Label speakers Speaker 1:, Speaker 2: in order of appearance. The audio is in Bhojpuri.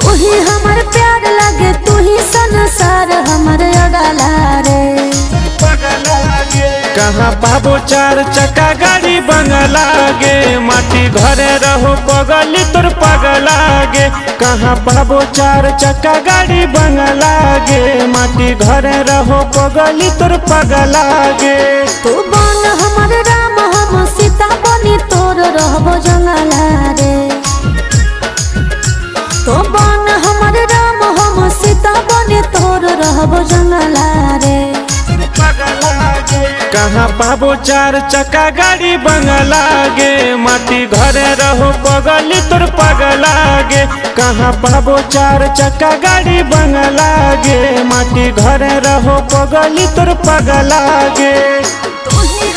Speaker 1: तू ही हमर प्यार लगे, तू ही संसार हमर अगला रे।
Speaker 2: कहाँ पाबो चार चक्का गाड़ी बंगला गे, माटी घरे रहो पगली तोर पगला गे। कहाँ पाबो चार चक्का गाड़ी बंगला गे, माटी घरे रहो पगली तोर पगला गे।
Speaker 1: तू बन हमर राम हम सीता बनी तोर रहबो जंगला रे। तो बन हमर राम हम सीता बनी तोर रहबो जंगला रे।
Speaker 2: कहाँ पाबो चार चक्का गाड़ी बंगला गे, माटी घरे रहो पगली तोर पगला गे। कहाँ पाबो चार चक्का गाड़ी बंगला गे, माटी घरे रहो पगली तोर पगला गे।
Speaker 1: तू ही